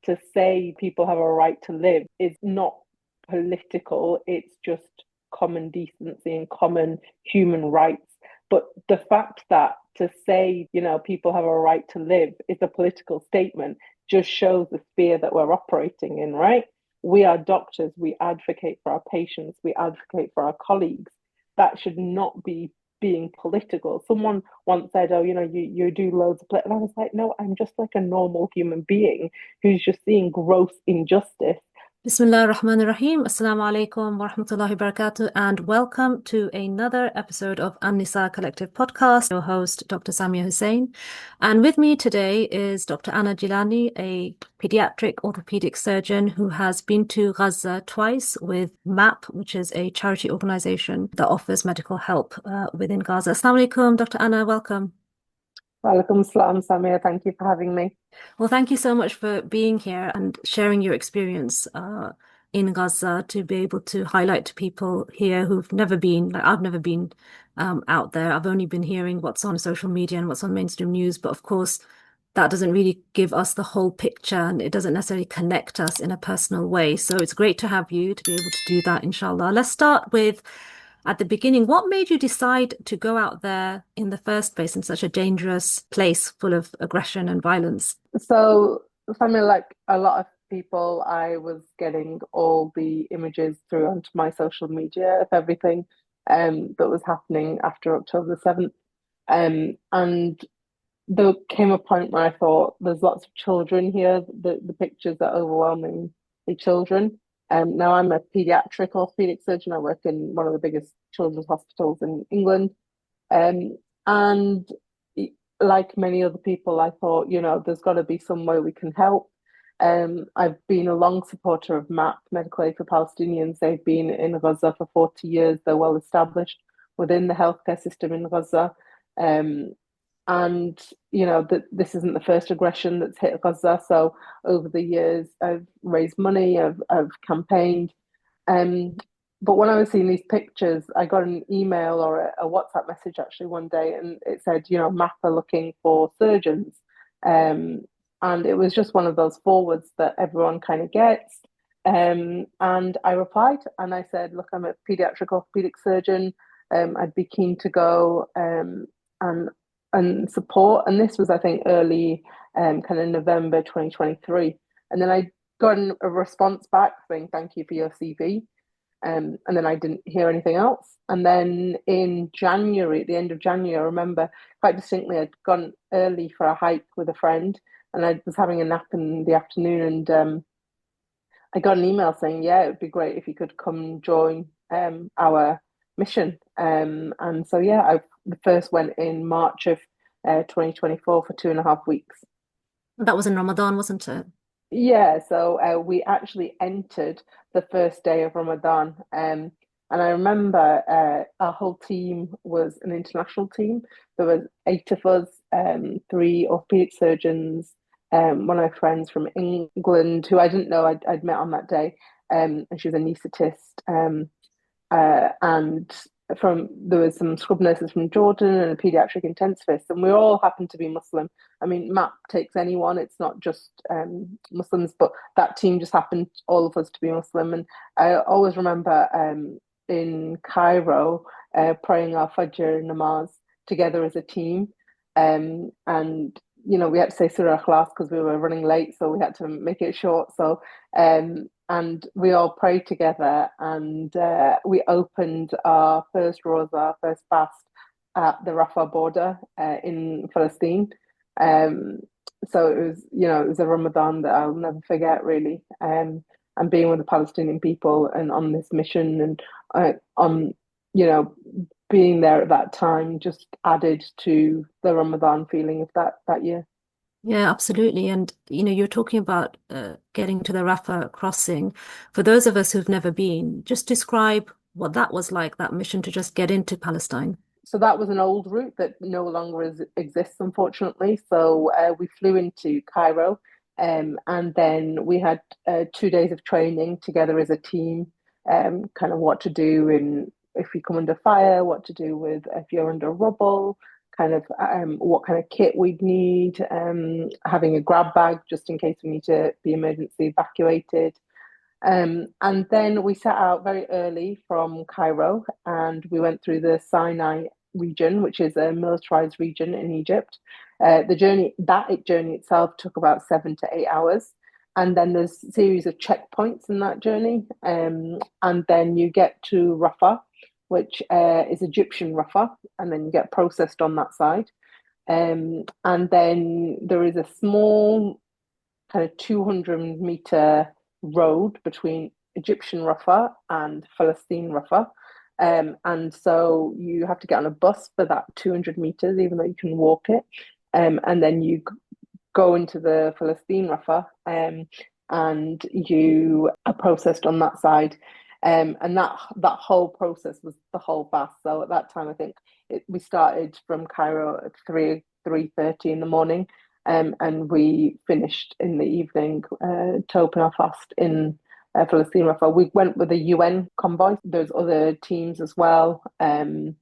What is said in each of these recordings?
to say people have a right to live is not political, it's just common decency and common human rights. But the fact that to say, people have a right to live is a political statement just shows the sphere that we're operating in, right? We are doctors, we advocate for our patients, we advocate for our colleagues. That should not be being political. Someone once said, oh, you do loads of political. And I was like, no, I'm just like a normal human being who's just seeing gross injustice. Bismillah ar-Rahman ar-Rahim. Assalamu alaikum wa rahmatullahi wa barakatuh, and welcome to another episode of An-Nisa Collective Podcast. Your host, Dr. Samia Hussain. And with me today is Dr. Ana Jelaani, a paediatric orthopaedic surgeon who has been to Gaza twice with MAP, which is a charity organization that offers medical help within Gaza. Assalamu alaikum, Dr. Ana, welcome. Walaikum salam, Samia. Thank you for having me. Well, thank you so much for being here and sharing your experience in Gaza to be able to highlight to people here who've never been, like I've never been out there. I've only been hearing what's on social media and what's on mainstream news. But of course, that doesn't really give us the whole picture and it doesn't necessarily connect us in a personal way. So it's great to have you to be able to do that, inshallah. Let's start with at the beginning, what made you decide to go out there in the first place in such a dangerous place full of aggression and violence? So, something like a lot of people, I was getting all the images through onto my social media of everything that was happening after October the 7th. And there came a point where I thought there's lots of children here. The pictures are overwhelmingly children. Now I'm a paediatric orthopedic surgeon. I work in one of the biggest children's hospitals in England. And like many other people, I thought, there's got to be some way we can help. I've been a long supporter of MAP, Medical Aid for Palestinians. They've been in Gaza for 40 years. They're well established within the healthcare system in Gaza. And this isn't the first aggression that's hit Gaza. So over the years, I've raised money, I've campaigned. But when I was seeing these pictures, I got an email or a WhatsApp message actually one day, and it said, MAP are looking for surgeons. And it was just one of those forwards that everyone kind of gets. And I replied and I said, look, I'm a pediatric orthopedic surgeon. I'd be keen to go and support. And this was, I think, early kind of November 2023. And then I got a response back saying, thank you for your CV. And then I didn't hear anything else. And then in January, at the end of January, I remember quite distinctly, I'd gone early for a hike with a friend and I was having a nap in the afternoon. And I got an email saying, yeah, it'd be great if you could come join our mission. And so, yeah, I first went in March of 2024 for 2.5 weeks. That was in Ramadan, wasn't it? Yeah, so we actually entered the first day of Ramadan. And I remember our whole team was an international team. There was 8 of us, 3 orthopedic surgeons, one of my friends from England who I didn't know I'd met on that day, and she was a anaesthetist. And there was some scrub nurses from Jordan and a pediatric intensivist, and we all happened to be Muslim. I mean, MAP takes anyone; it's not just Muslims, but that team just happened, all of us, to be Muslim. And I always remember in Cairo praying our Fajr namaz together as a team, and we had to say Surah Ikhlas because we were running late, so we had to make it short. So and we all prayed together, and we opened our first roza, our first fast at the Rafah border in Palestine. So it was a Ramadan that I'll never forget, really. And being with the Palestinian people and on this mission and being there at that time just added to the Ramadan feeling of that year. Yeah, absolutely. And, you're talking about getting to the Rafah crossing. For those of us who've never been, just describe what that was like, that mission to just get into Palestine. So that was an old route that no longer exists, unfortunately. So we flew into Cairo, and then we had 2 days of training together as a team, kind of what to do if you come under fire, what to do if you're under rubble, kind of what kind of kit we'd need, having a grab bag just in case we need to be emergency evacuated. And then we set out very early from Cairo and we went through the Sinai region, which is a militarized region in Egypt. That journey itself took about 7 to 8 hours. And then there's a series of checkpoints in that journey. And then you get to Rafah, which is Egyptian Rafah, and then you get processed on that side. And then there is a small kind of 200-meter road between Egyptian Rafah and Palestine Rafah. And so you have to get on a bus for that 200 meters, even though you can walk it. And then you go into the Palestine Rafah, and you are processed on that side. And that whole process was the whole fast. So at that time, I think we started from Cairo at 3:30 in the morning, and we finished in the evening to open our fast in Palestine Rafah. We went with a UN convoy. There's other teams as well. And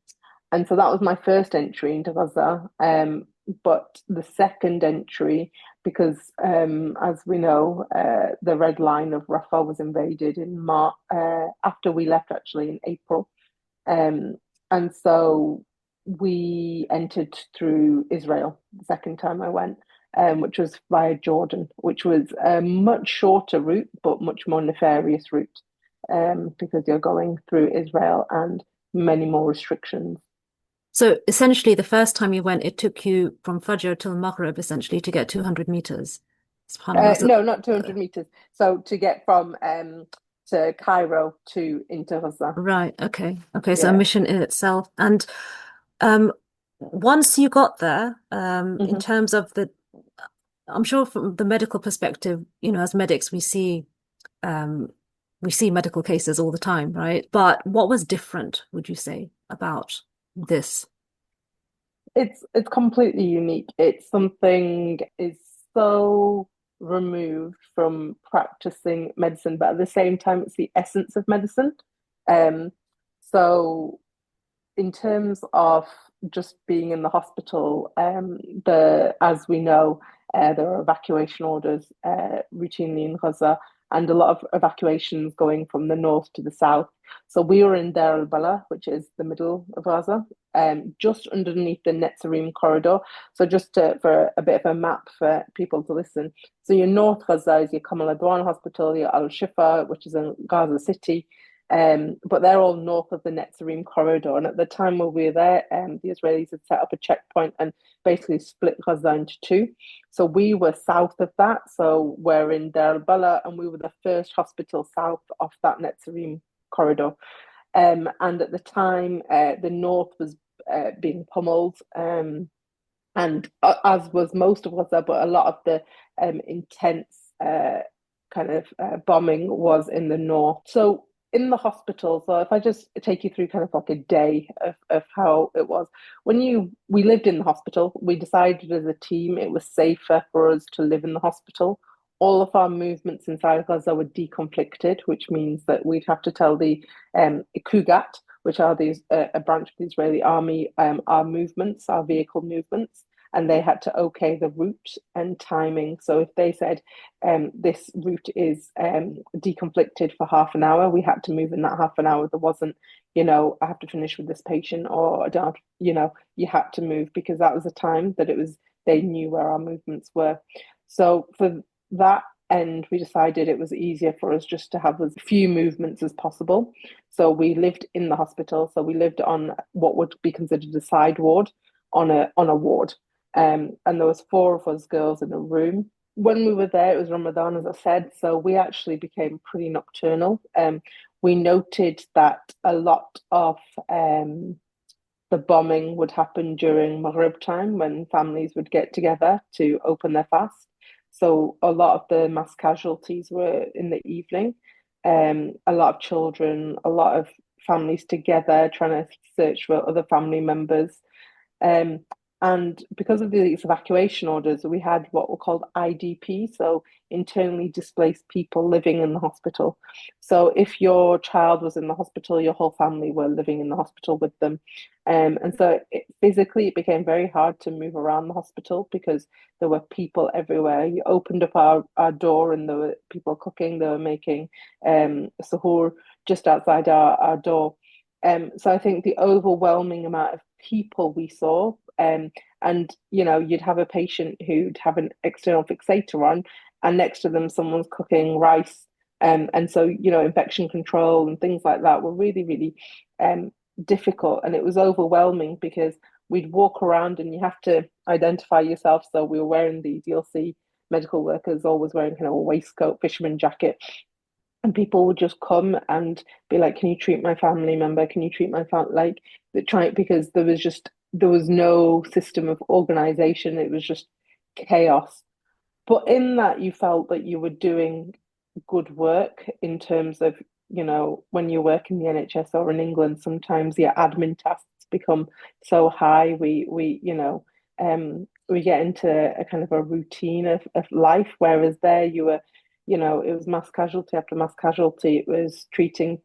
so that was my first entry into Gaza. But the second entry, because as we know, the red line of Rafah was invaded in March, after we left, actually, in April. And so we entered through Israel the second time I went, which was via Jordan, which was a much shorter route, but much more nefarious route, because you're going through Israel and many more restrictions. So essentially, the first time you went, it took you from Fajr till Maghrib, essentially, to get 200 meters. SubhanAllah. No, not 200 meters. So to get from to Cairo to into Gaza. Right. Okay. Okay. So a Yeah. mission in itself. And um, once you got there, in Hmm. terms of I'm sure from the medical perspective, as medics, um, we see medical cases all the time, right? But what was different, would you say, about this? It's completely unique. It's something is so removed from practicing medicine, but at the same time, it's the essence of medicine. Um, so in terms of just being in the hospital, the as we know, there are evacuation orders routinely in Gaza, and a lot of evacuations going from the north to the south. So we were in Deir al-Balah, which is the middle of Gaza, just underneath the Netzarim corridor. So for a bit of a map for people to listen. So your North Gaza is your Kamal Adwan Hospital, your Al Shifa, which is in Gaza City. But they're all north of the Netzarim corridor. And at the time when we were there, the Israelis had set up a checkpoint and basically split Gaza into two. So we were south of that. So we're in Deir al-Balah, and we were the first hospital south of that Netzarim corridor. And at the time, the north was being pummeled. And as was most of Gaza, but a lot of the intense kind of bombing was in the north. So in the hospital, so if I just take you through kind of like a day of how it was, we lived in the hospital, we decided as a team it was safer for us to live in the hospital. All of our movements inside Gaza were deconflicted, which means that we'd have to tell the Kugat, which are these a branch of the Israeli army, our movements, our vehicle movements, and they had to okay the route and timing. So if they said this route is deconflicted for half an hour, we had to move in that half an hour. There wasn't, I have to finish with this patient, or I don't have, you had to move, because that was the time that they knew where our movements were. So for that end, we decided it was easier for us just to have as few movements as possible. So we lived in the hospital. So we lived on what would be considered a side ward on a ward. And there was four of us girls in a room. When we were there, it was Ramadan, as I said, so we actually became pretty nocturnal. We noted that a lot of the bombing would happen during Maghrib time, when families would get together to open their fast. So a lot of the mass casualties were in the evening. A lot of children, a lot of families together trying to search for other family members. Um, And because of these evacuation orders, we had what were called IDP, so internally displaced people living in the hospital. So if your child was in the hospital, your whole family were living in the hospital with them. And so physically, it became very hard to move around the hospital because there were people everywhere. You opened up our door and there were people cooking, they were making sahur just outside our door. So I think the overwhelming amount of people we saw, and you'd have a patient who'd have an external fixator on, and next to them someone's cooking rice, and so infection control and things like that were really, really difficult, and it was overwhelming because we'd walk around and you have to identify yourself. So we were wearing these, you'll see medical workers always wearing kind of a waistcoat, fisherman jacket, and people would just come and be like, "Can you treat my family member? Can you treat my family?" Like they try, because there was no system of organization. It was just chaos. But in that, you felt that you were doing good work in terms of, when you work in the NHS or in England, sometimes your admin tasks become so high. We get into a kind of a routine of life, whereas there you were, it was mass casualty after mass casualty. It was treating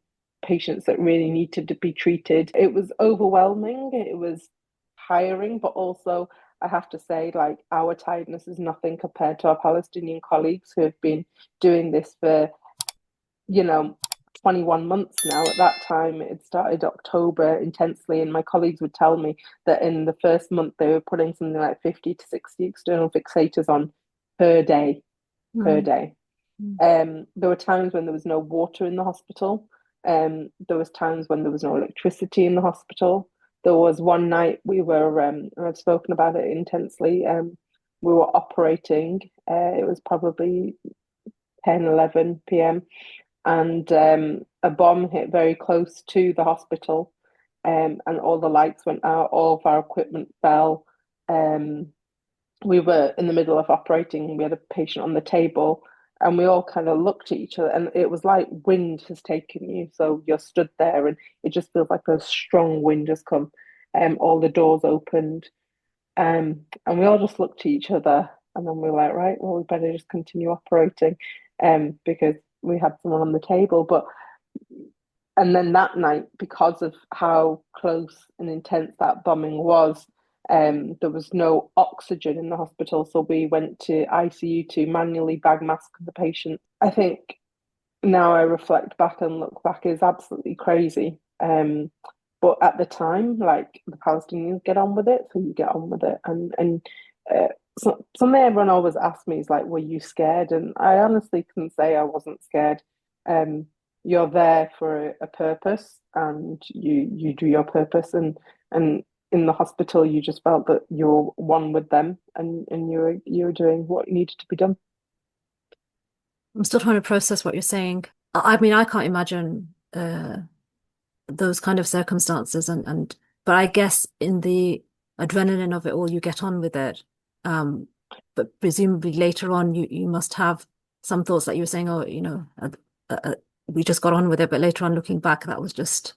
patients that really needed to be treated. It was overwhelming. It was tiring, but also I have to say, like, our tiredness is nothing compared to our Palestinian colleagues who have been doing this for, you know, 21 months now. At that time, it started October intensely, and my colleagues would tell me that in the first month they were putting something like 50 to 60 external fixators on per day, per Mm. day. Mm. There were times when there was no water in the hospital. There was times when there was no electricity in the hospital. There was one night we were, and I've spoken about it intensely. We were operating. It was probably 10, 11 p.m. and a bomb hit very close to the hospital, and all the lights went out. All of our equipment fell. Um, we were in the middle of operating. We had a patient on the table, and we all kind of looked at each other, and it was like wind has taken you. So you're stood there, and it just feels like a strong wind has come. All the doors opened, and we all just looked at each other, and then we were like, right, well, we better just continue operating, because we had someone on the table. But and then that night, because of how close and intense that bombing was, there was no oxygen in the hospital. So we went to ICU to manually bag mask the patient. I think now I reflect back and look back is absolutely crazy. But at the time, like, the Palestinians get on with it, so you get on with it. Uh, something everyone always asks me is like, "Were you scared?" And I honestly can say I wasn't scared. Um, you're there for a purpose, and you do your purpose, and in the hospital, you just felt that you're one with them, and you were doing what needed to be done. I'm still trying to process what you're saying. I mean, I can't imagine those kind of circumstances, and but I guess in the adrenaline of it all, you get on with it. But presumably later on, you must have some thoughts that you were saying, oh, we just got on with it, but later on, looking back, that was just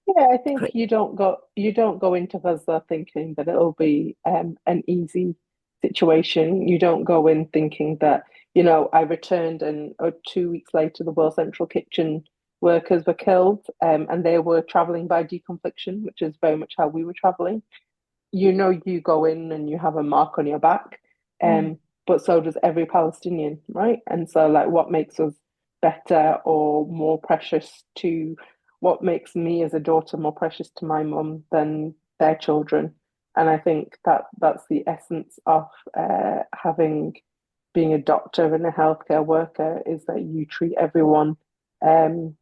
Yeah, I think great. you don't go into Gaza thinking that it'll be an easy situation. You don't go in thinking that, I returned and 2 weeks later the World Central Kitchen workers were killed, and they were traveling by deconfliction, which is very much how we were traveling. You go in and you have a mark on your back, Mm. but so does every Palestinian, right? And so, like, what makes us better or more precious to what makes me as a daughter more precious to my mum than their children? And I think that that's the essence of having being a doctor and a healthcare worker, is that you treat everyone um,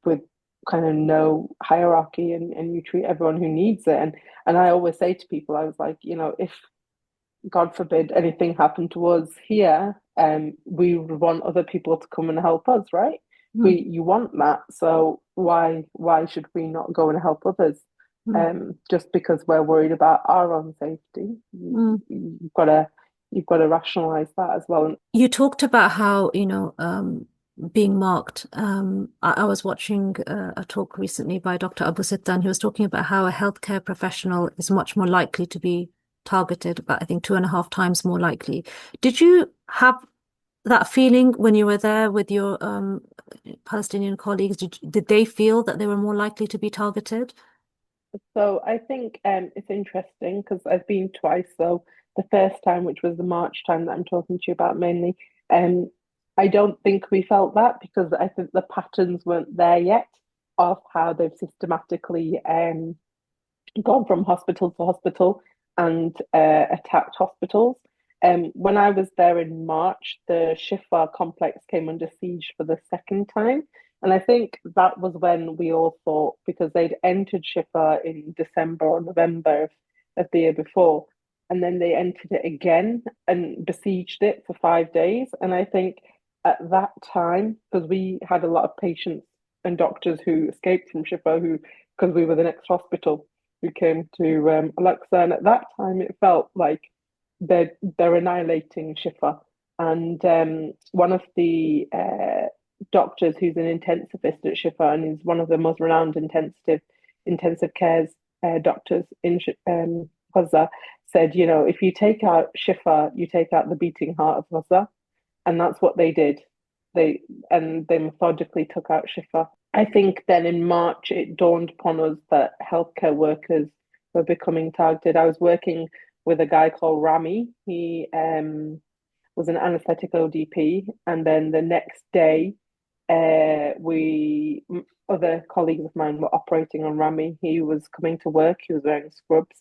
with kind of no hierarchy, and you treat everyone who needs it. And I always say to people, I was like, if God forbid anything happened to us here, we would want other people to come and help us, right? Mm. You want that, so why should we not go and help others? Mm. Just because we're worried about our own safety, Mm. you've got to rationalize that as well. You talked about how, being marked. I was watching a talk recently by Dr. Abu Sittan, who was talking about how a healthcare professional is much more likely to be targeted, but I think 2.5 times more likely. Did you have that feeling when you were there with your Palestinian colleagues? Did they feel that they were more likely to be targeted? So I think it's interesting because I've been twice. So the first time, which was the March time that I'm talking to you about mainly, um, I don't think we felt that because I think the patterns weren't there yet of how they've systematically gone from hospital to hospital and attacked hospitals. When I was there in March, the Shifa complex came under siege for the second time. And I think that was when we all thought, because they'd entered Shifa in December or November of the year before, and then they entered it again and besieged it for 5 days. And I think at that time, because we had a lot of patients and doctors who escaped from Shifa, who, because we were the next hospital, who came to Alexa, and at that time it felt like they're annihilating Shifa. And one of the doctors who's an intensivist at Shifa and is one of the most renowned intensive cares doctors in Gaza said, you know, if you take out Shifa, you take out the beating heart of Gaza, and that's what they did. They methodically took out Shifa. I think then in March it dawned upon us that healthcare workers were becoming targeted. I was working with a guy called Rami. He was an anesthetic ODP, and then the next day, we other colleagues of mine were operating on Rami. He was coming to work. He was wearing scrubs.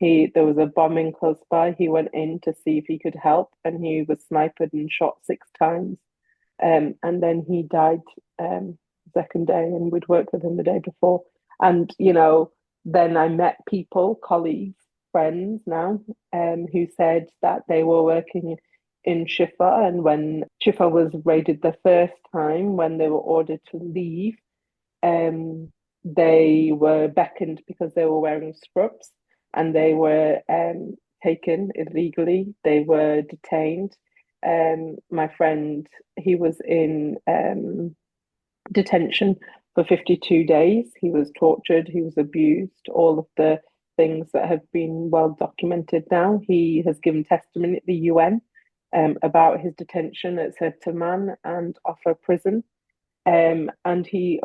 There was a bombing close by. He went in to see if he could help, and he was sniped and shot 6 times. And then he died second day, and we'd worked with him the day before. And you know, then I met people, colleagues, friends now, who said that they were working in Shifa, and when Shifa was raided the first time, when they were ordered to leave, they were beckoned because they were wearing scrubs, and they were taken illegally. They were detained. My friend, he was in detention for 52 days. He was tortured, he was abused, all of the things that have been well documented now. He has given testimony at the UN about his detention at Sertaman and Offa prison. And he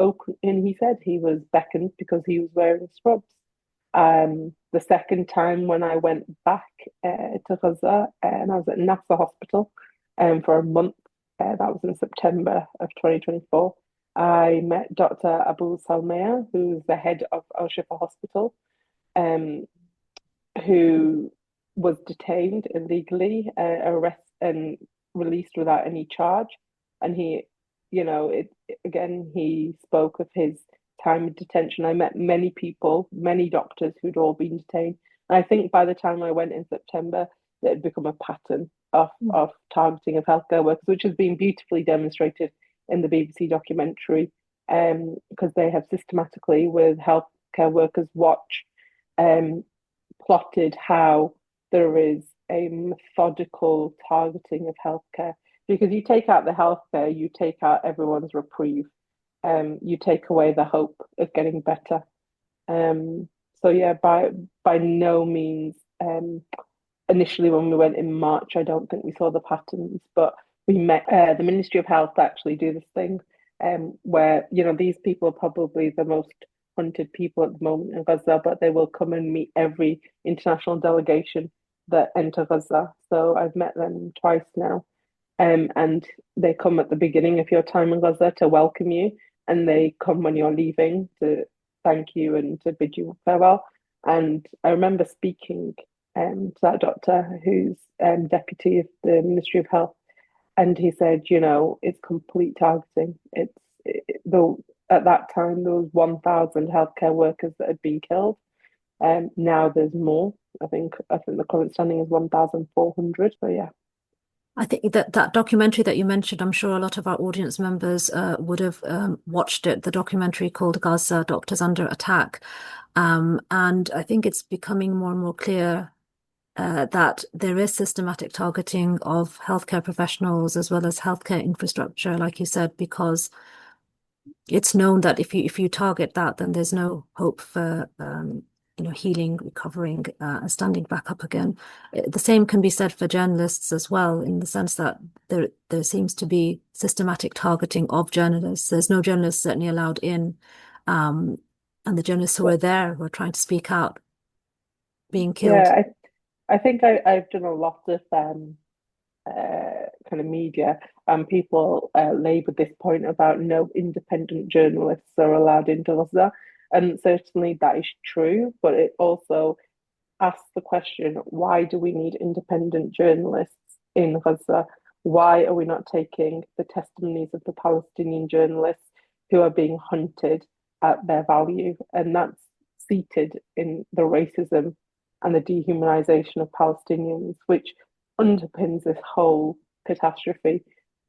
said he was beckoned because he was wearing scrubs. The second time when I went back to Gaza, and I was at Nasser Hospital for a month, that was in September of 2024. I met Dr. Abu Salmea, who's the head of Al Shifa Hospital, um, who was detained illegally, arrested and released without any charge. And he, you know, again, he spoke of his time in detention. I met many people, many doctors who'd all been detained. And I think by the time I went in September, it had become a pattern of targeting of healthcare workers, which has been beautifully demonstrated in the BBC documentary, because they have systematically, with healthcare workers watch, plotted how there is a methodical targeting of healthcare. Because you take out the healthcare, you take out everyone's reprieve, you take away the hope of getting better. So yeah, by no means. Initially, when we went in March, I don't think we saw the patterns, but we met the Ministry of Health actually do this thing, where you know these people are probably the most hunted people at the moment in Gaza, but they will come and meet every international delegation that enter Gaza. So I've met them twice now, and they come at the beginning of your time in Gaza to welcome you, and they come when you're leaving to thank you and to bid you farewell. And I remember speaking to that doctor who's deputy of the Ministry of Health, and he said, you know, it's complete targeting. Though at that time there was 1,000 healthcare workers that had been killed. Now there's more. I think the current standing is 1,400. So yeah. I think that documentary that you mentioned, I'm sure a lot of our audience members would have watched it, the documentary called Gaza Doctors Under Attack. And I think it's becoming more and more clear that there is systematic targeting of healthcare professionals as well as healthcare infrastructure, like you said, because it's known that if you target that, then there's no hope for healing, recovering, and standing back up again. The same can be said for journalists as well, in the sense that there seems to be systematic targeting of journalists. There's no journalists certainly allowed in, and the journalists who are there, who are trying to speak out, being killed. Yeah, I think I've done a lot of kind of media, and people labour this point about no independent journalists are allowed into Gaza, and certainly that is true, but it also asks the question, why do we need independent journalists in Gaza? Why are we not taking the testimonies of the Palestinian journalists who are being hunted at their value? And that's seated in the racism and the dehumanization of Palestinians, which underpins this whole catastrophe.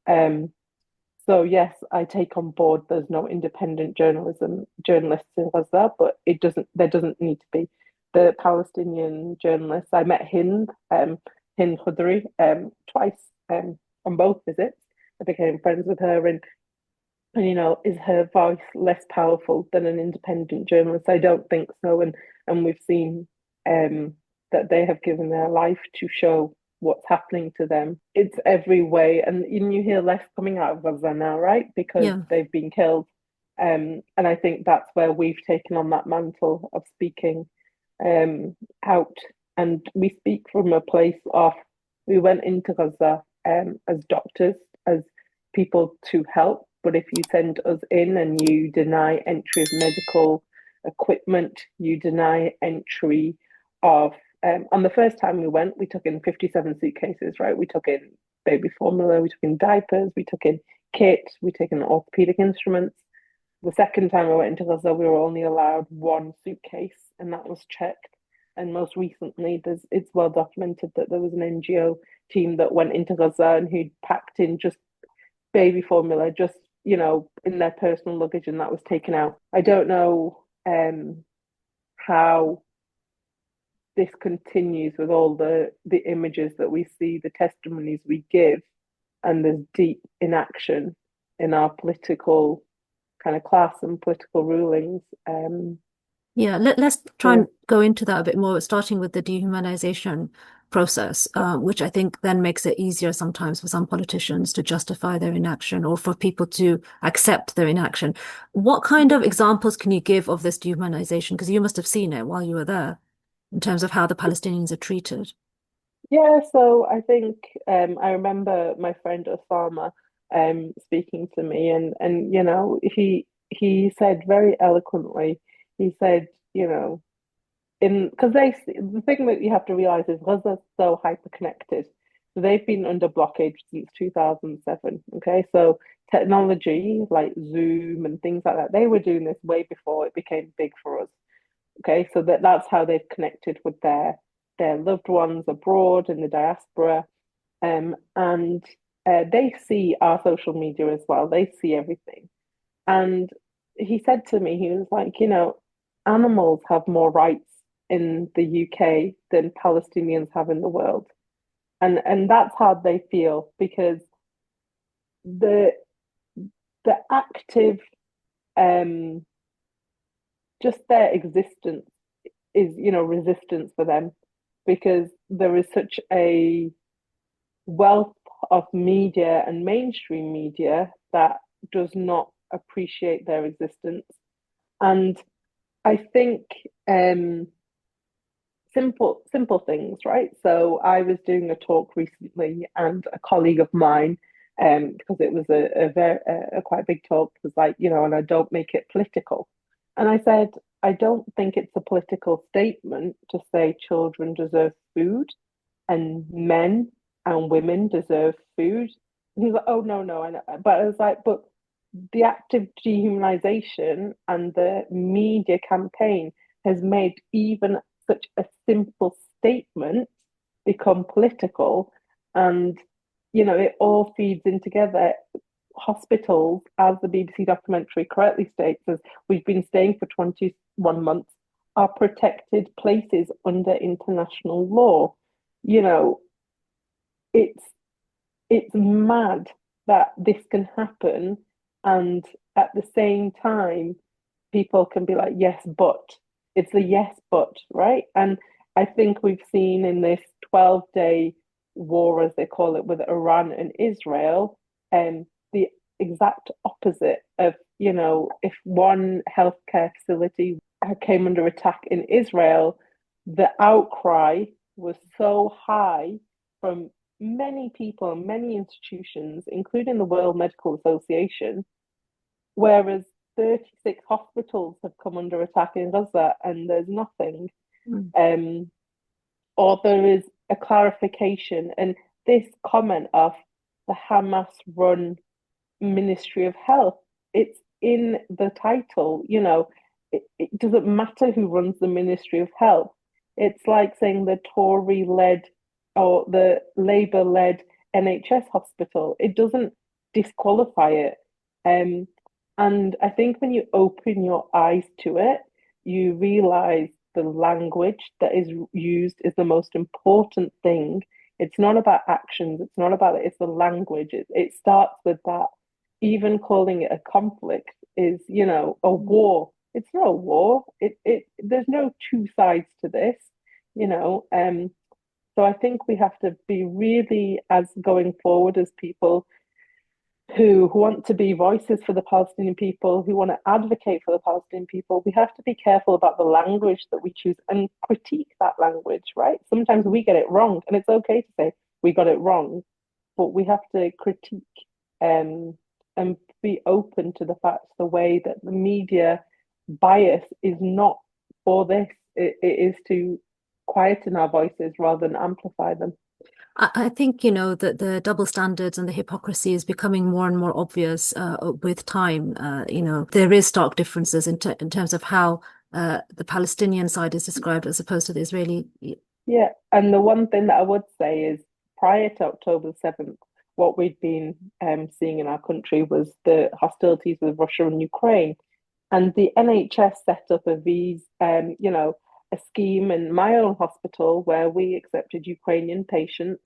Um, so yes, I take on board there's no independent journalists in Gaza, but there doesn't need to be. The Palestinian journalists, I met Hind Khudri, twice on both visits. I became friends with her, and is her voice less powerful than an independent journalist? I don't think so. And we've seen that they have given their life to show what's happening to them. It's every way, and you hear less coming out of Gaza now, right? Because Yeah. they've been killed. And I think that's where we've taken on that mantle of speaking out. And we speak from a place of, we went into Gaza as doctors, as people to help. But if you send us in and you deny entry of medical equipment, you deny entry of on the first time we went, we took in 57 suitcases, right? We took in baby formula, we took in diapers, we took in kit, we took in orthopedic instruments. The second time I went into Gaza, we were only allowed one suitcase, and that was checked. And most recently, it's well documented that there was an NGO team that went into Gaza and who'd packed in just baby formula, just in their personal luggage, and that was taken out. I don't know how this continues with all the images that we see, the testimonies we give, and there's deep inaction in our political kind of class and political rulings. Yeah, let's try Yeah, and go into that a bit more, starting with the dehumanization process, which I think then makes it easier sometimes for some politicians to justify their inaction or for people to accept their inaction. What kind of examples can you give of this dehumanization? Because you must have seen it while you were there, in terms of how the Palestinians are treated. yeah. So I think I remember my friend Osama speaking to me, and he said very eloquently. He said, in because the thing that you have to realize is Gaza's so hyperconnected. So they've been under blockade since 2007. Okay, so technology like Zoom and things like that, they were doing this way before it became big for us. Okay, so that's how they've connected with their loved ones abroad in the diaspora, and they see our social media as well. They see everything, and he said to me, he was like, animals have more rights in the UK than Palestinians have in the world. And that's how they feel because the the active um just their existence is, resistance for them because there is such a wealth of media and mainstream media that does not appreciate their existence. And I think simple things, right? So I was doing a talk recently, and a colleague of mine, because it was a very a quite big talk, was like, and I don't make it political. And I said, I don't think it's a political statement to say children deserve food and men and women deserve food. And he's like, oh no, no, I know. But I was like, but the active dehumanization and the media campaign has made even such a simple statement become political. And, it all feeds in together. Hospitals, as the BBC documentary correctly states, as we've been staying for 21 months, are protected places under international law. You know, it's it's mad that this can happen, and at the same time people can be like, yes, but it's a yes, but, right? And I think we've seen in this 12-day war, as they call it, with Iran and Israel, the exact opposite of, if one healthcare facility came under attack in Israel, the outcry was so high from many people and many institutions, including the World Medical Association, whereas 36 hospitals have come under attack in Gaza and there's nothing. Mm. Or there is a clarification. And this comment of the Hamas run Ministry of Health, it's in the title, it doesn't matter who runs the Ministry of Health. It's like saying the Tory led or the Labour led NHS hospital. It doesn't disqualify it. Um, and I think when you open your eyes to it, you realize the language that is used is the most important thing. It's not about actions, it's not about it, it's the language. It starts with that. Even calling it a conflict is, a war. It's not a war. There's no two sides to this, you know. So I think we have to be really, as going forward as people who want to be voices for the Palestinian people, who want to advocate for the Palestinian people, we have to be careful about the language that we choose and critique that language, right? Sometimes we get it wrong, and it's okay to say we got it wrong, but we have to critique and be open to the fact the way that the media bias is not for this, it is to quieten our voices rather than amplify them. I think, that the double standards and the hypocrisy is becoming more and more obvious with time. There is stark differences in terms of how the Palestinian side is described as opposed to the Israeli. Yeah, and the one thing that I would say is prior to October 7th, what we'd been seeing in our country was the hostilities with Russia and Ukraine. And the NHS set up a scheme in my own hospital where we accepted Ukrainian patients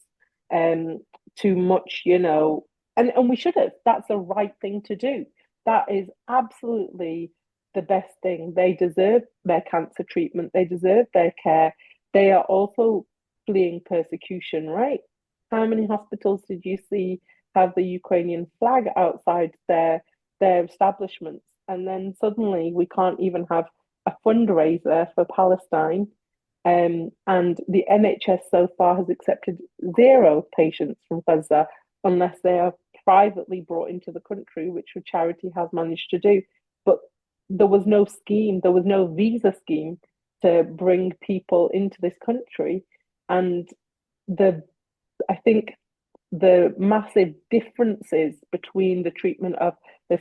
too much, and we should have. That's the right thing to do. That is absolutely the best thing. They deserve their cancer treatment, they deserve their care. They are also fleeing persecution, right? How many hospitals did you see have the Ukrainian flag outside their establishments? And then suddenly we can't even have a fundraiser for Palestine. And the NHS so far has accepted zero patients from Gaza unless they are privately brought into the country, which a charity has managed to do. But there was no scheme, there was no visa scheme to bring people into this country. And the I think the massive differences between the treatment of the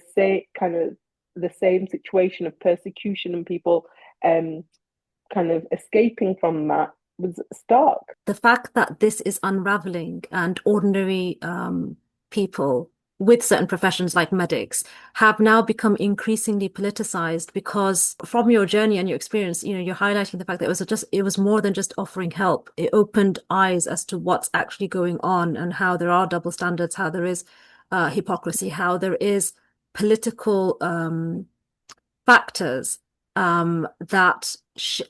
same situation of persecution and people kind of escaping from that was stark. The fact that this is unraveling and ordinary people with certain professions like medics have now become increasingly politicized because from your journey and your experience, you're highlighting the fact that it was more than just offering help. It opened eyes as to what's actually going on and how there are double standards, how there is hypocrisy, how there is political factors that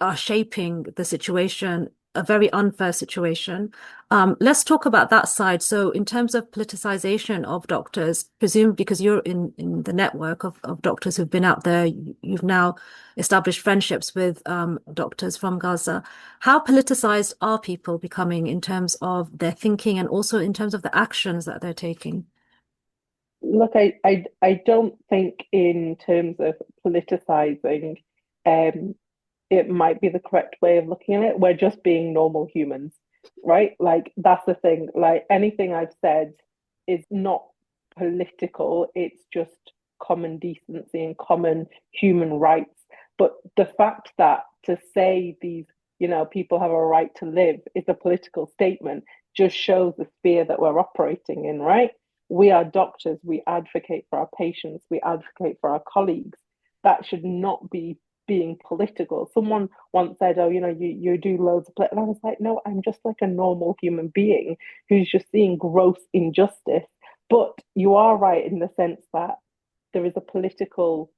are shaping the situation, a very unfair situation. Let's talk about that side. So in terms of politicization of doctors, presumed because you're in the network of doctors who've been out there, you've now established friendships with doctors from Gaza. How politicized are people becoming in terms of their thinking and also in terms of the actions that they're taking? Look, I don't think in terms of politicizing, it might be the correct way of looking at it. We're just being normal humans, right? Like that's the thing. Like anything I've said is not political, it's just common decency and common human rights. But the fact that to say these, people have a right to live is a political statement just shows the sphere that we're operating in, right? We are doctors, we advocate for our patients, we advocate for our colleagues. That should not be being political. Someone once said, "Oh, you do loads of," and I was like, "No, I'm just like a normal human being who's just seeing gross injustice." But you are right in the sense that there is a political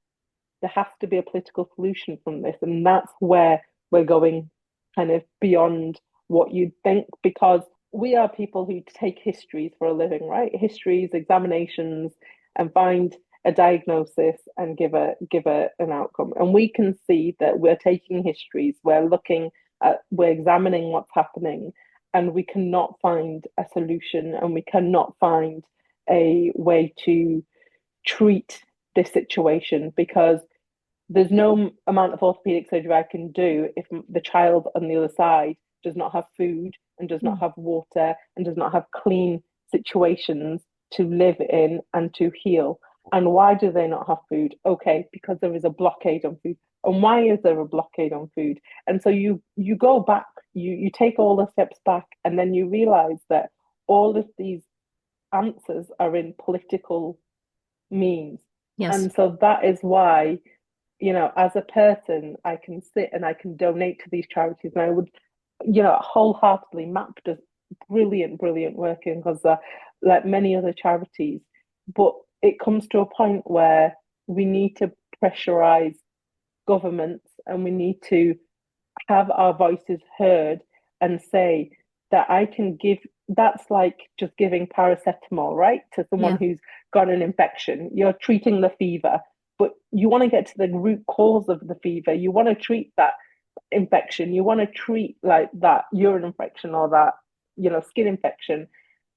there has to be a political solution from this. And that's where we're going kind of beyond what you'd think, because we are people who take histories for a living, right? Histories, examinations, and find a diagnosis and give an outcome. And we can see that we're taking histories, we're examining what's happening, and we cannot find a solution, and we cannot find a way to treat this situation, because there's no amount of orthopedic surgery I can do if the child on the other side does not have food and does not have water and does not have clean situations to live in and to heal. And why do they not have food? Okay, because there is a blockade on food. And why is there a blockade on food? And so you go back, you take all the steps back, and then you realize that all of these answers are in political means. Yes. And so that is why, as a person, I can sit and I can donate to these charities, and I would, wholeheartedly. MAP does brilliant, brilliant work in Gaza, like many other charities. But it comes to a point where we need to pressurize governments, and we need to have our voices heard and say that I can give. That's like just giving paracetamol, right, to someone Yeah. who's got an infection. You're treating the fever, but you want to get to the root cause of the fever. You want to treat that infection. You want to treat like that urine infection or that, skin infection.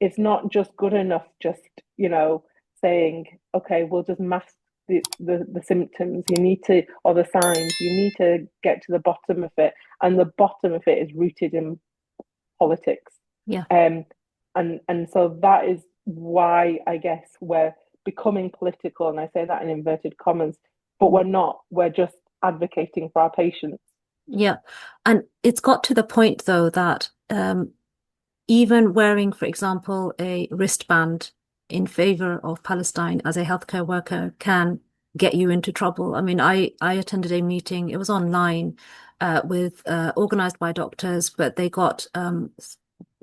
It's not just good enough just, saying, okay, we'll just mask the symptoms. You need to, or the signs, you need to get to the bottom of it. And the bottom of it is rooted in politics. Yeah. And so that is why I guess we're becoming political, and I say that in inverted commas, but we're not. We're just advocating for our patients. Yeah. And it's got to the point though that even wearing, for example, a wristband in favor of Palestine as a healthcare worker can get you into trouble. I mean, I attended a meeting, it was online, with organized by doctors, but they got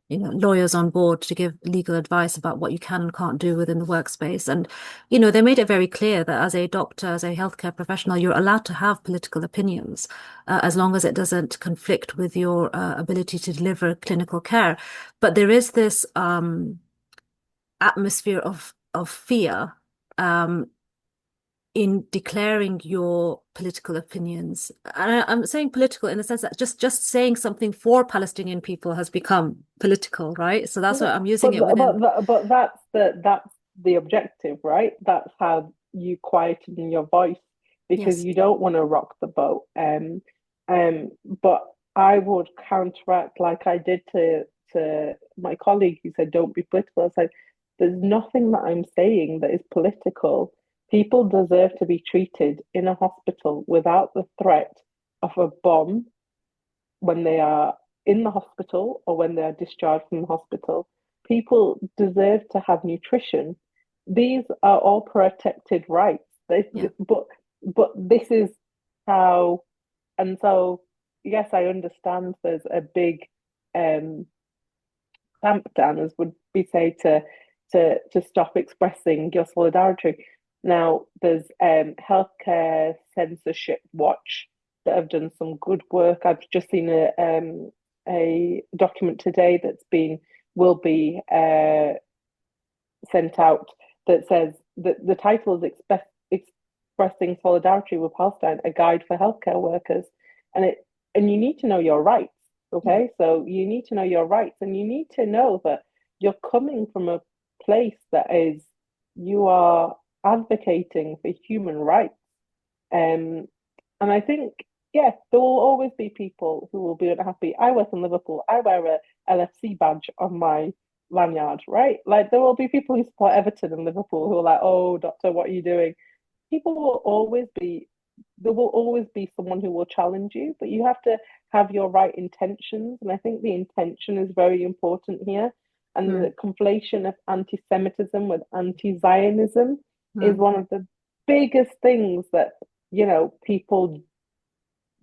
lawyers on board to give legal advice about what you can and can't do within the workspace. And, they made it very clear that as a doctor, as a healthcare professional, you're allowed to have political opinions, as long as it doesn't conflict with your ability to deliver clinical care. But there is this atmosphere of fear in declaring your political opinions. And I'm saying political in the sense that just saying something for Palestinian people has become political, right? So that's what I'm using it within. But that's the objective, right? That's how you quieten your voice, because Yes. you don't want to rock the boat. But I would counteract, like I did to my colleague who said, "Don't be political." I was like, "There's nothing that I'm saying that is political. People deserve to be treated in a hospital without the threat of a bomb when they are in the hospital or when they are discharged from the hospital. People deserve to have nutrition. These are all protected rights. Yeah. But this is how, and so yes, I understand there's a big clampdown, as would be say, to stop expressing your solidarity. Now, there's Healthcare Censorship Watch that have done some good work. I've just seen a document today will be sent out, that says that the title is Expressing Solidarity with Palestine, a guide for healthcare workers. And you need to know your rights. Okay, so you need to know your rights, and you need to know that you're coming from a place that is, you are advocating for human rights. And I think, yes, there will always be people who will be unhappy. I work in Liverpool. I wear a LFC badge on my lanyard, right? Like, there will be people who support Everton and Liverpool who are like, "Oh, doctor, what are you doing?" People will always be, there will always be someone who will challenge you, but you have to have your right intentions. And I think the intention is very important here. And the conflation of anti-Semitism with anti-Zionism is one of the biggest things that, people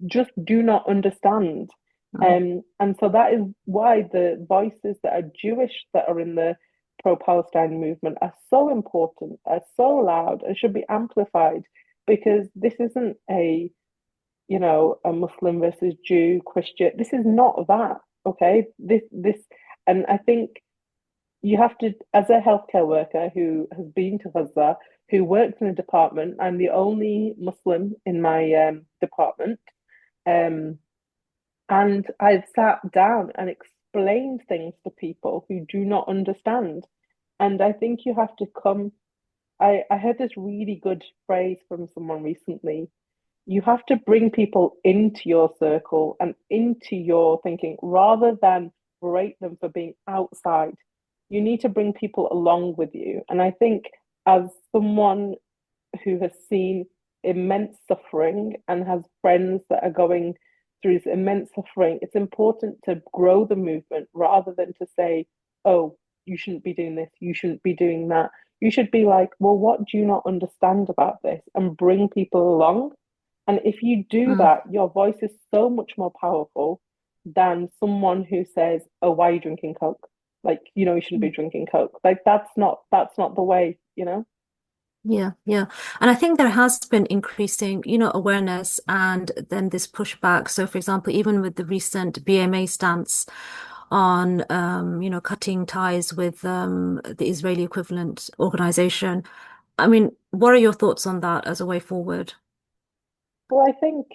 just do not understand. And so that is why the voices that are Jewish that are in the pro-Palestine movement are so important, are so loud, and should be amplified, because this isn't a Muslim versus Jew, Christian. This is not that, okay? And I think you have to, as a healthcare worker who has been to Gaza, who works in a department, I'm the only Muslim in my department. Um, and I've sat down and explained things to people who do not understand. And I think you have to come. I heard this really good phrase from someone recently. You have to bring people into your circle and into your thinking rather than berate them for being outside. You need to bring people along with you. And I think as someone who has seen immense suffering and has friends that are going through this immense suffering, it's important to grow the movement rather than to say, oh, you shouldn't be doing this, you shouldn't be doing that. You should be like, well, what do you not understand about this? And bring people along. And if you do Mm. that, your voice is so much more powerful than someone who says, oh, why are you drinking Coke? Like, you shouldn't be drinking Coke. Like that's not the way. Yeah, yeah. And I think there has been increasing, awareness and then this pushback. So, for example, even with the recent BMA stance on, cutting ties with the Israeli equivalent organization. I mean, what are your thoughts on that as a way forward? Well, I think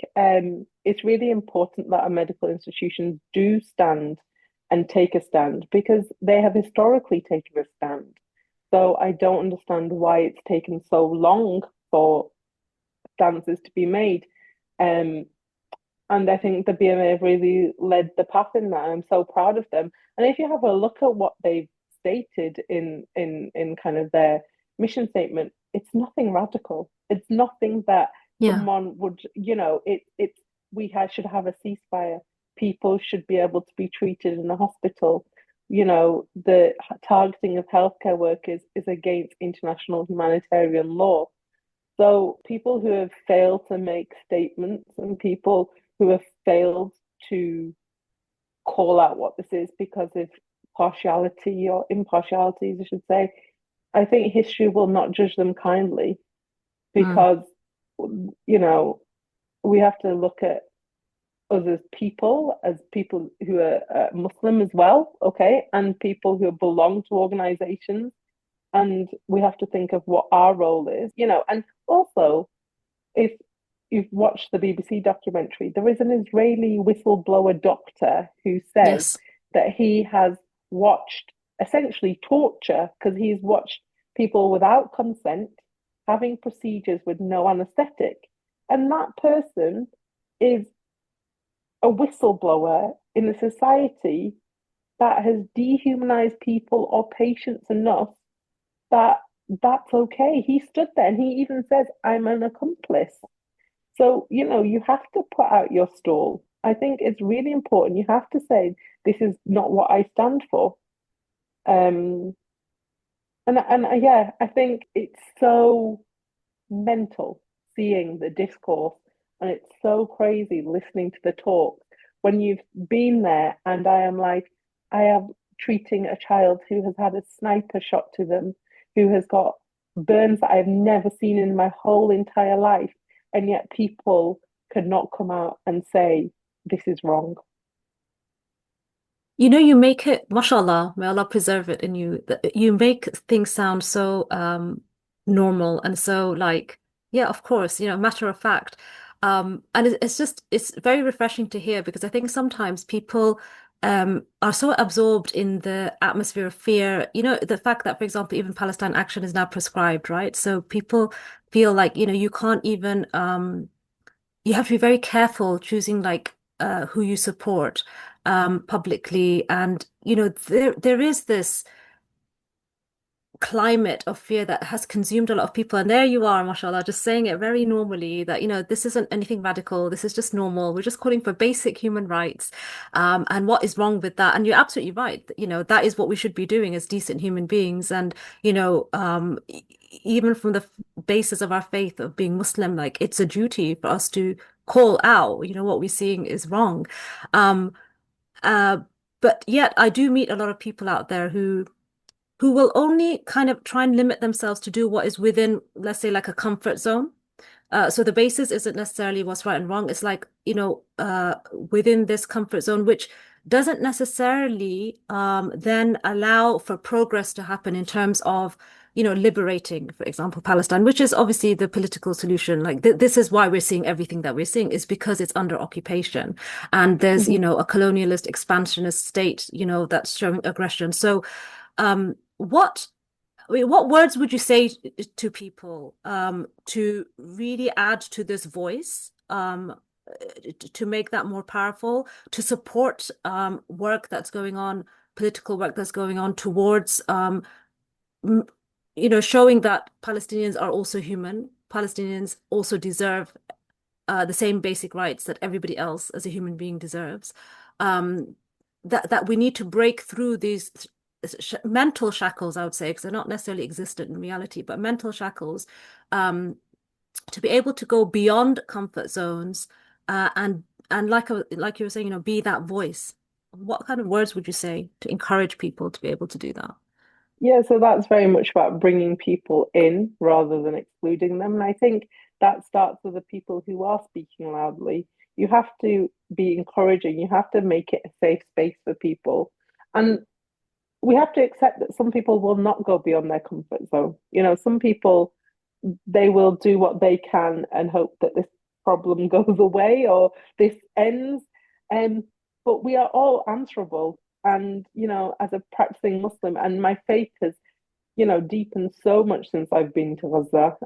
it's really important that our medical institutions do stand and take a stand because they have historically taken a stand. So I don't understand why it's taken so long for stances to be made. Um, and I think the BMA have really led the path in that. I'm so proud of them. And if you have a look at what they've stated in kind of their mission statement, it's nothing radical. It's nothing that Yeah. someone would, it's should have a ceasefire. People should be able to be treated in a hospital. The targeting of healthcare workers is against international humanitarian law. So people who have failed to make statements and people who have failed to call out what this is because of partiality or impartialities, I should say, I think history will not judge them kindly Mm. because, you know, we have to look at us as people who are Muslim as well, okay, and people who belong to organizations. And we have to think of what our role is. And also, if you've watched the BBC documentary, there is an Israeli whistleblower doctor who says Yes. that he has watched essentially torture because he's watched people without consent having procedures with no anesthetic. And that person is a whistleblower in a society that has dehumanized people or patients enough that that's okay. He stood there and he even says, I'm an accomplice. So, you have to put out your stall. I think it's really important. You have to say, this is not what I stand for. Um, and yeah, I think it's so mental seeing the discourse, and it's so crazy listening to the talk when you've been there. And I am like, I am treating a child who has had a sniper shot to them, who has got burns that I've never seen in my whole entire life, and yet people could not come out and say this is wrong. You make it, mashallah, may Allah preserve it in you. You make things sound so normal and so like, yeah, of course, matter of fact. And it's very refreshing to hear because I think sometimes people are so absorbed in the atmosphere of fear. The fact that, for example, even Palestine action is now prescribed, right? So people feel like, you can't even you have to be very careful choosing like who you support publicly. And there is this climate of fear that has consumed a lot of people. And there you are, mashallah, just saying it very normally that, this isn't anything radical. This is just normal. We're just calling for basic human rights. And what is wrong with that? And you're absolutely right. That is what we should be doing as decent human beings. And, even from the basis of our faith of being Muslim, like it's a duty for us to call out, what we're seeing is wrong. Um, uh, but yet I do meet a lot of people out there who will only kind of try and limit themselves to do what is within, let's say, like a comfort zone. So the basis isn't necessarily what's right and wrong. It's like, within this comfort zone, which doesn't necessarily then allow for progress to happen in terms of, liberating, for example, Palestine, which is obviously the political solution. Like this is why we're seeing everything that we're seeing, is because it's under occupation. And there's, Mhm. a colonialist, expansionist state, that's showing aggression. So what I mean, what words would you say to people to really add to this voice, to make that more powerful, to support work that's going on, political work that's going on towards, m- showing that Palestinians are also human. Palestinians also deserve the same basic rights that everybody else as a human being deserves. Um, that we need to break through these mental shackles, I would say, because they're not necessarily existent in reality, but mental shackles, um, to be able to go beyond comfort zones, and like you were saying, be that voice. What kind of words would you say to encourage people to be able to do that? Yeah, so that's very much about bringing people in rather than excluding them. And I think that starts with the people who are speaking loudly. You have to be encouraging, you have to make it a safe space for people. And we have to accept that some people will not go beyond their comfort zone. Some people, they will do what they can and hope that this problem goes away or this ends. Um, but we are all answerable. And, as a practicing Muslim, and my faith has, deepened so much since I've been to Gaza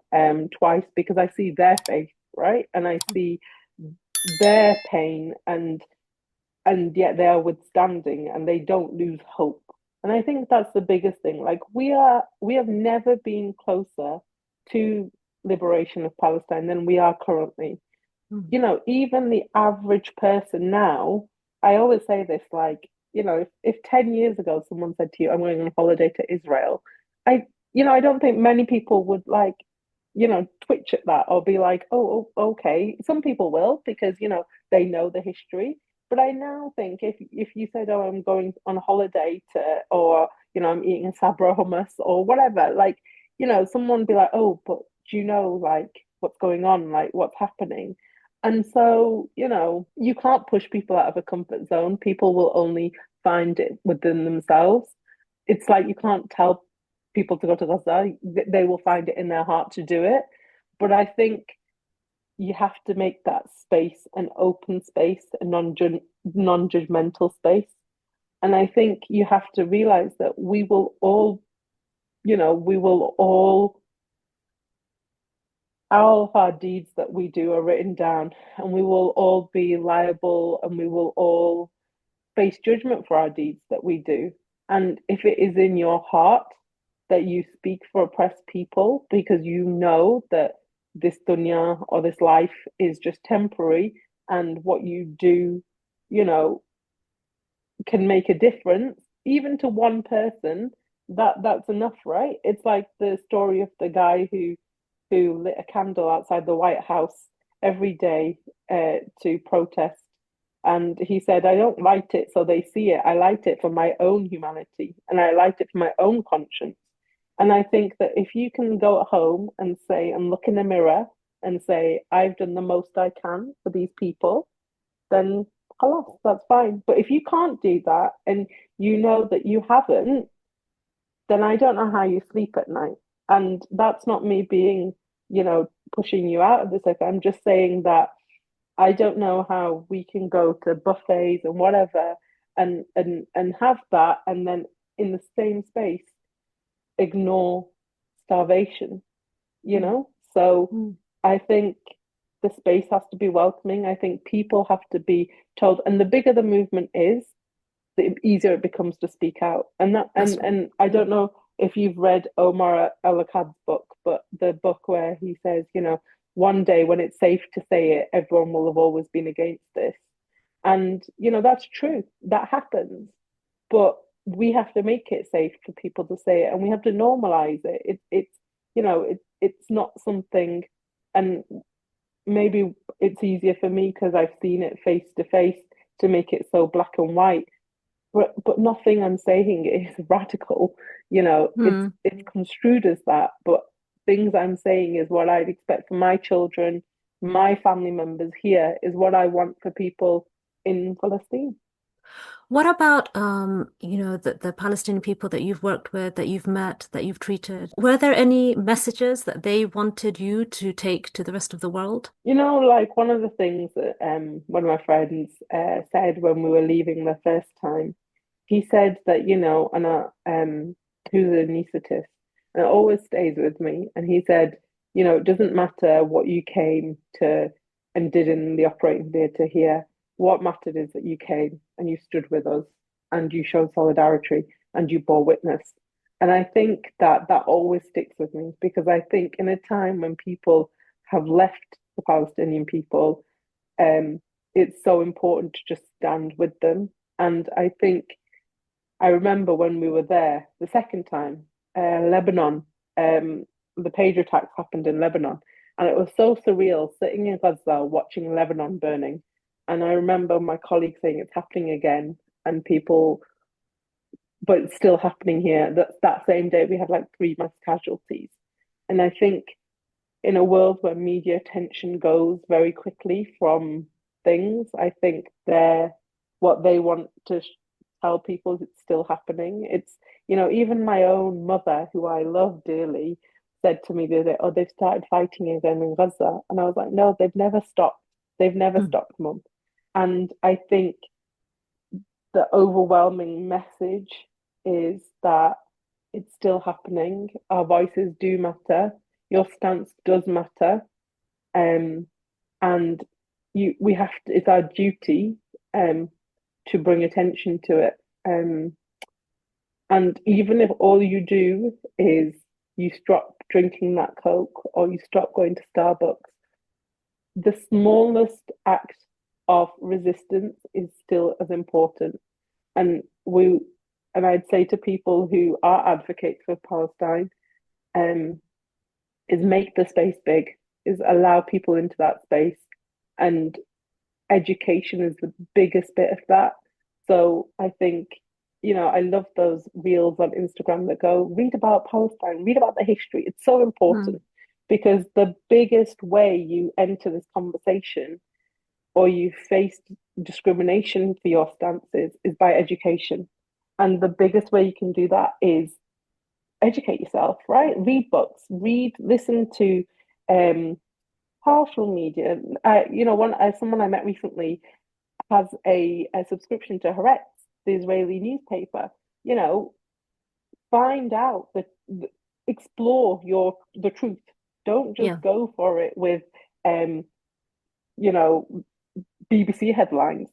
twice because I see their faith, right? And I see their pain and yet they are withstanding and they don't lose hope. And I think that's the biggest thing. Like we have never been closer to liberation of Palestine than we are currently. Mm. Even the average person now, I always say this, like, if 10 years ago someone said to you, I'm going on holiday to Israel, I don't think many people would like, twitch at that or be like, okay. Some people will because, they know the history. But I now think if you said, oh, I'm going on a holiday to, or, I'm eating a sabra hummus or whatever, like, someone would be like, oh, but do you know, like, what's going on? Like, what's happening? And so, you can't push people out of a comfort zone. People will only find it within themselves. It's like you can't tell people to go to Gaza. They will find it in their heart to do it. But I think you have to make that space an open space, a non-judgmental space. And I think you have to realize that we will all, we will all of our deeds that we do are written down and we will all be liable and we will all face judgment for our deeds that we do. And if it is in your heart that you speak for oppressed people because you know that this dunya or this life is just temporary and what you do, you know, can make a difference, even to one person, that's enough, right? It's like the story of the guy who lit a candle outside the White House every day to protest. And he said, I don't light it so they see it. I light it for my own humanity and I light it for my own conscience. And I think that if you can go at home and say, and look in the mirror and say, I've done the most I can for these people, then alas, that's fine. But if you can't do that and you know that you haven't, then I don't know how you sleep at night. And that's not me being, pushing you out of this. Like, I'm just saying that I don't know how we can go to buffets and whatever and have that and then in the same space ignore starvation, you Mm. know? So Mm. I think the space has to be welcoming. I think people have to be told, and the bigger the movement is, the easier it becomes to speak out. And that That's right. and I Yeah. don't know if you've read Omar El-Akkad's book, but the book where he says, one day when it's safe to say it, everyone will have always been against this. And that's true. That happens. But we have to make it safe for people to say it and we have to normalize it. It's not something, and maybe it's easier for me because I've seen it face to face to make it so black and white, but nothing I'm saying is radical. It's Mm. it's construed as that, but things I'm saying is what I'd expect for my children, my family members here, is what I want for people in Palestine. What about the Palestinian people that you've worked with, that you've met, that you've treated? Were there any messages that they wanted you to take to the rest of the world? Like one of the things that one of my friends said when we were leaving the first time, he said that, and who's an anaesthetist, and it always stays with me. And he said, it doesn't matter what you came to and did in the operating theatre here. What mattered is that you came and you stood with us and you showed solidarity and you bore witness. And I think that that always sticks with me because I think in a time when people have left the Palestinian people, it's so important to just stand with them. And I think I remember when we were there the second time, Lebanon, the pager attacks happened in Lebanon, and it was so surreal sitting in Gaza watching Lebanon burning. And I remember my colleague saying it's happening again, and people, but it's still happening here. That same day we had like three mass casualties, and I think in a world where media attention goes very quickly from things, I think they're what they want to tell people is it's still happening. Even my own mother, who I love dearly, said to me the other day, "Oh, they've started fighting again in Gaza." And I was like, "No, they've never stopped. They've never Mm. stopped, Mum." And I think the overwhelming message is that it's still happening. Our voices do matter. Your stance does matter. Um, and we have to, it's our duty to bring attention to it. And even if all you do is you stop drinking that Coke or you stop going to Starbucks, the smallest act of resistance is still as important. And I'd say to people who are advocates for Palestine, um, is make the space big, is allow people into that space, and education is the biggest bit of that. So I think, I love those reels on Instagram that go, read about Palestine, read about the history. It's so Mm. important because the biggest way you enter this conversation or you face discrimination for your stances is by education. And the biggest way you can do that is educate yourself, right? Read books, listen to um, partial media. One someone I met recently has a subscription to Haaretz, the Israeli newspaper. You know, find out explore the truth. Don't just Yeah. go for it with um, you know, BBC headlines.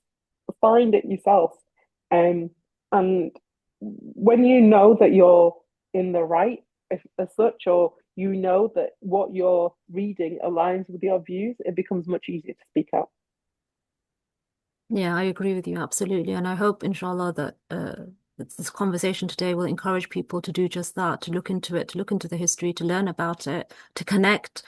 Find it yourself. Um, and when you know that you're in the right as such, or you know that what you're reading aligns with your views, it becomes much easier to speak out. Yeah, I agree with you absolutely. And I hope, inshallah, that this conversation today will encourage people to do just that, to look into it, to look into the history, to learn about it, to connect.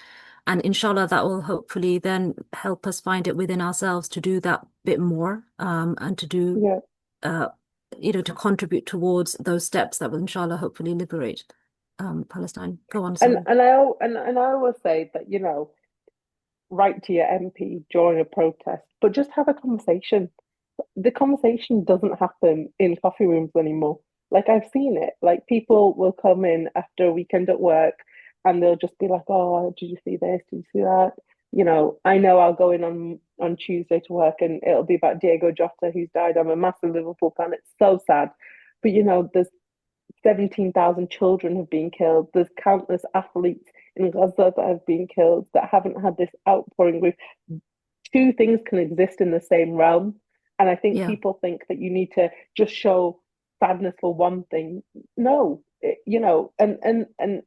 And inshallah, that will hopefully then help us find it within ourselves to do that bit more, and to do, Yeah. uh, to contribute towards those steps that will, inshallah, hopefully liberate Palestine. Go on, And sorry. and I always say that, write to your MP during a protest, but just have a conversation. The conversation doesn't happen in coffee rooms anymore. Like I've seen it. Like people will come in after a weekend at work and they'll just be like, "Oh, did you see this? Did you see that?" I know I'll go in on Tuesday to work and it'll be about Diego Jota who's died. I'm a massive Liverpool fan. It's so sad. But there's 17,000 children have been killed. There's countless athletes in Gaza that have been killed that haven't had this outpouring. With two things can exist in the same realm. And I think Yeah, people think that you need to just show sadness for one thing. No, and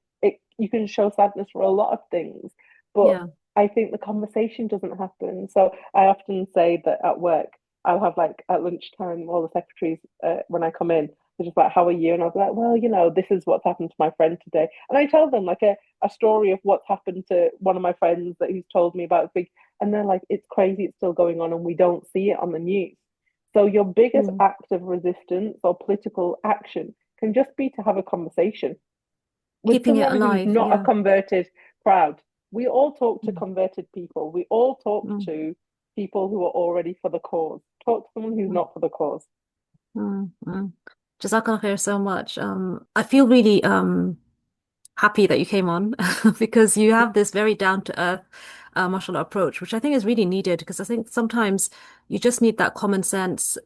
you can show sadness for a lot of things, but yeah. I think the conversation doesn't happen. So I often say that at work, I'll have like at lunchtime, all the secretaries, when I come in, they're just like, "How are you?" And I'll be like, "Well, this is what's happened to my friend today." And I tell them like a story of what's happened to one of my friends that he's told me about big, and they're like, "It's crazy, it's still going on, and we don't see it on the news." So your biggest Mm. act of resistance or political action can just be to have a conversation. with keeping it someone who's alive. not a Yeah. converted crowd. We all talk to Mm, converted people. We all talk mm, to people who are already for the cause. Talk to someone who's mm, not for the cause. mm. Jazakallah khair so much. I feel really happy that you came on because you have this very down to earth, mashallah approach, which I think is really needed because I think sometimes you just need that common sense.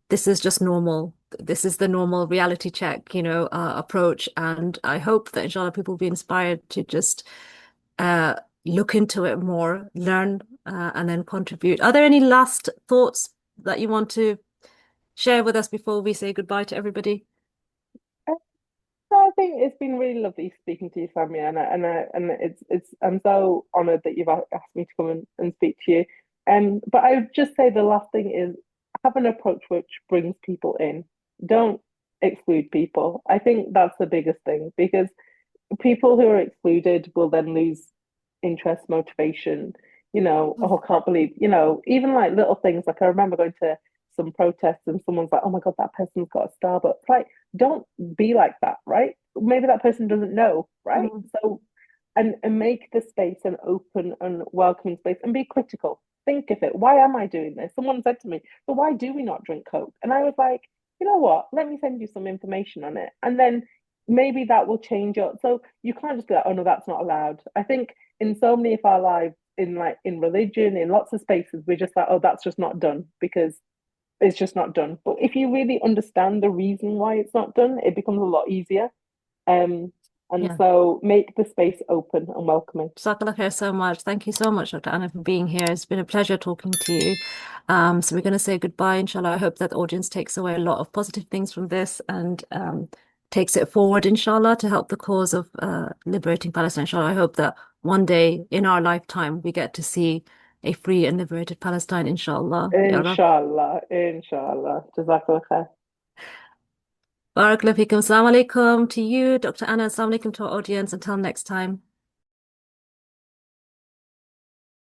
This is just normal. This is the normal reality check, approach. And I hope that inshallah people will be inspired to just uh, look into it more, learn, and then contribute. Are there any last thoughts that you want to share with us before we say goodbye to everybody? So I think it's been really lovely speaking to you, Samia, and it's I'm so honoured that you've asked me to come and speak to you. But I would just say the last thing is have an approach which brings people in. Don't exclude people. I think that's the biggest thing because people who are excluded will then lose interest, motivation. Oh, I can't believe, even like little things. Like I remember going to some protests and someone's like, oh my God, that person's got a Starbucks. Like, don't be like that, right? Maybe that person doesn't know, right? Mm, So, and make the space an open and welcoming space and be critical. Think of it. Why am I doing this? Someone said to me, but why do we not drink Coke? And I was like, you know what? Let me send you some information on it. And then maybe that will change your so you can't just be like, oh no, that's not allowed. I think in so many of our lives, in religion, in lots of spaces, we're just like, oh, that's just not done because it's just not done. But if you really understand the reason why it's not done, it becomes a lot easier. And yeah. so make the space open and welcoming. Jazakallah khair so much. Thank you so much, Dr. Anna, for being here. It's been a pleasure talking to you. So we're going to say goodbye, inshallah. I hope that the audience takes away a lot of positive things from this and takes it forward, inshallah, to help the cause of liberating Palestine. Inshallah, I hope that one day in our lifetime we get to see a free and liberated Palestine, inshallah. Ya Rab. Inshallah, inshallah. Jazakallah khair. Barakallahu feekum. Assalamu alaikum to you, Dr. Anna. Assalamu alaikum to our audience. Until next time.